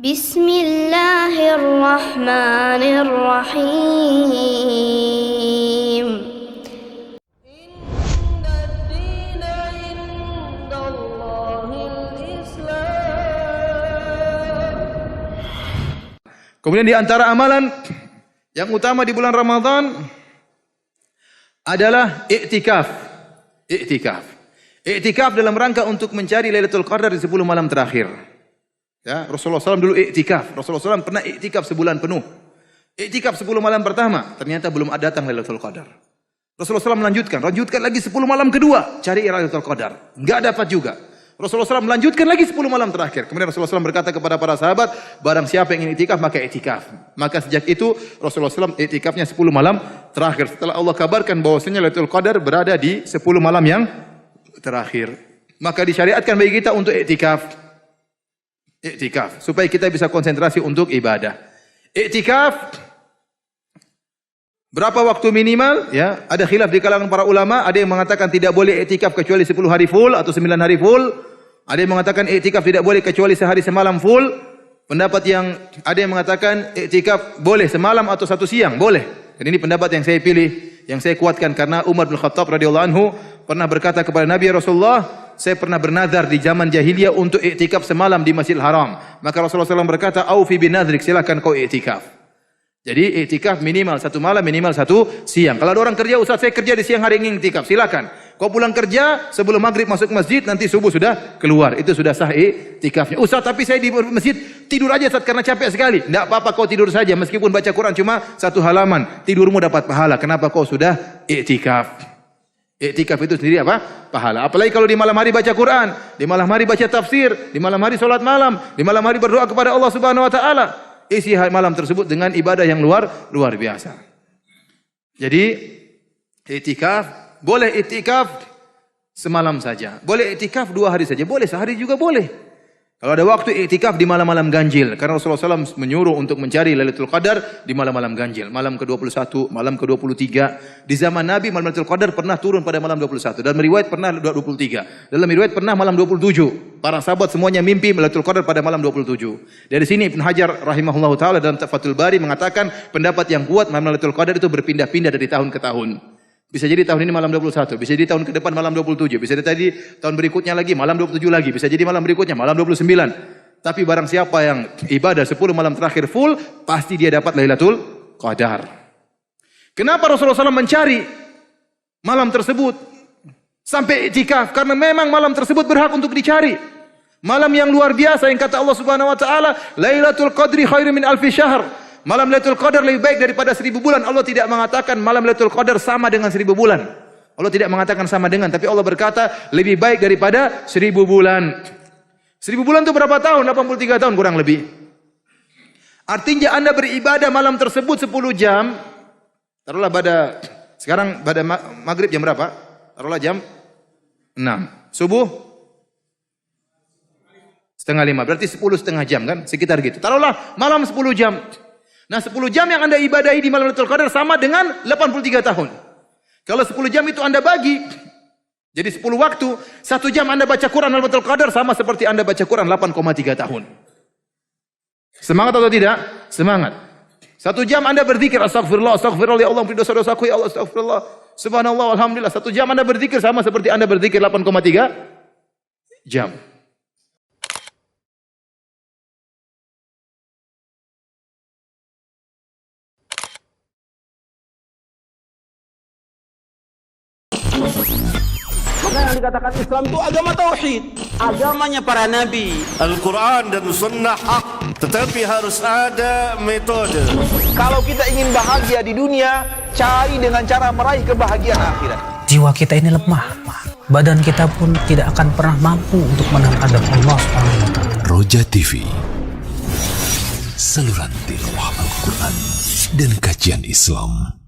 Bismillahirrahmanirrahim. Kemudian di antara amalan yang utama di bulan Ramadan adalah i'tikaf. I'tikaf dalam rangka untuk mencari Lailatul Qadar di 10 malam terakhir. Ya, Rasulullah SAW dulu i'tikaf. Rasulullah SAW pernah i'tikaf sebulan penuh. I'tikaf 10 malam pertama, ternyata belum datang Lailatul Qadar. Rasulullah SAW lanjutkan lagi 10 malam kedua, cari Lailatul Qadar. Enggak dapat juga. Rasulullah SAW melanjutkan lagi 10 malam terakhir. Kemudian Rasulullah SAW berkata kepada para sahabat, barang siapa yang ingin i'tikaf, maka i'tikaf. Maka sejak itu Rasulullah SAW i'tikafnya 10 malam terakhir. Setelah Allah kabarkan bahwasanya Lailatul Qadar berada di 10 malam yang terakhir. Maka disyariatkan bagi kita untuk i'tikaf. Supaya kita bisa konsentrasi untuk ibadah. I'tikaf berapa waktu minimal? Ya, ada khilaf di kalangan para ulama. Ada yang mengatakan tidak boleh i'tikaf kecuali 10 hari full atau 9 hari full. Ada yang mengatakan i'tikaf tidak boleh kecuali sehari semalam full. Pendapat yang ada yang mengatakan i'tikaf boleh semalam atau satu siang, boleh. Dan ini pendapat yang saya pilih, yang saya kuatkan karena Umar bin Khattab radhiyallahu anhu pernah berkata kepada Nabi Rasulullah, saya pernah bernazar di zaman jahiliyah untuk i'tikaf semalam di Masjidil Haram. Maka Rasulullah SAW berkata, "Aufi binadrik, silakan kau i'tikaf." Jadi i'tikaf minimal 1 malam, minimal 1 siang. Kalau ada orang kerja, Ustaz saya kerja di siang hari ingin i'tikaf, silakan. Kau pulang kerja sebelum maghrib masuk masjid, nanti subuh sudah keluar. Itu sudah sah i'tikafnya. Ustaz tapi saya di masjid tidur aja Ustaz karena capek sekali. Tidak apa-apa kau tidur saja, meskipun baca Quran cuma 1 halaman. Tidurmu dapat pahala. Kenapa kau sudah i'tikaf? I'tikaf itu sendiri apa? Pahala. Apalagi kalau di malam hari baca Quran, di malam hari baca tafsir, di malam hari salat malam, di malam hari berdoa kepada Allah Subhanahu wa taala. Isi malam tersebut dengan ibadah yang luar biasa. Jadi i'tikaf, boleh i'tikaf semalam saja. Boleh i'tikaf 2 hari saja, boleh sehari juga boleh. Kalau ada waktu i'tikaf di malam-malam ganjil, karena Rasulullah SAW menyuruh untuk mencari Lailatul Qadar di malam-malam ganjil, malam ke-21, malam ke-23. Di zaman Nabi malam Lailatul Qadar pernah turun pada malam 21, dan riwayat pernah 23. Dalam riwayat pernah malam 27. Para sahabat semuanya mimpi Lailatul Qadar pada malam 27. Dari sini Ibnu Hajar rahimahullahu taala dalam Fathul Bari mengatakan pendapat yang kuat malam Lailatul Qadar itu berpindah-pindah dari tahun ke tahun. Bisa jadi tahun ini malam 21, bisa jadi tahun ke depan malam 27, bisa jadi tahun berikutnya lagi malam 27 lagi, bisa jadi malam berikutnya malam 29. Tapi barang siapa yang ibadah 10 malam terakhir full, pasti dia dapat Lailatul Qadar. Kenapa Rasulullah SAW mencari malam tersebut sampai i'tikaf? Karena memang malam tersebut berhak untuk dicari. Malam yang luar biasa yang kata Allah Subhanahu wa taala, Lailatul Qadri khairum min alfi syahr. Malam Lailatul Qadar lebih baik daripada 1000 bulan. Allah tidak mengatakan malam Lailatul Qadar sama dengan 1000 bulan. Allah tidak mengatakan sama dengan, tapi Allah berkata lebih baik daripada 1000 bulan. 1000 bulan itu berapa tahun? 83 tahun kurang lebih. Artinya Anda beribadah malam tersebut 10 jam. Taruhlah sekarang pada maghrib jam berapa? Taruhlah jam 6. Subuh setengah 5. Berarti 10,5 jam kan? Sekitar gitu. Taruhlah malam 10 jam. Nah 10 jam yang Anda ibadahi di malam Lailatul Qadar sama dengan 83 tahun. Kalau 10 jam itu Anda bagi, jadi 10 waktu, 1 jam Anda baca Quran Lailatul Qadar sama seperti Anda baca Quran 8,3 tahun. Semangat atau tidak? Semangat. 1 jam Anda berzikir, astagfirullah, astagfirullah, ya Allah, ampuni dosa-dosaku, ya Allah, astagfirullah, subhanallah, alhamdulillah. 1 jam Anda berzikir sama seperti Anda berzikir 8,3 jam. Maka yang dikatakan Islam itu agama tauhid, agamanya para nabi. Al-Quran dan Sunnah hak, tetapi harus ada metode. Kalau kita ingin bahagia di dunia, cari dengan cara meraih kebahagiaan akhirat. Jiwa kita ini lemah, badan kita pun tidak akan pernah mampu untuk menahan adab Allah SWT. Roja TV, saluran tilawah Al-Quran dan kajian Islam.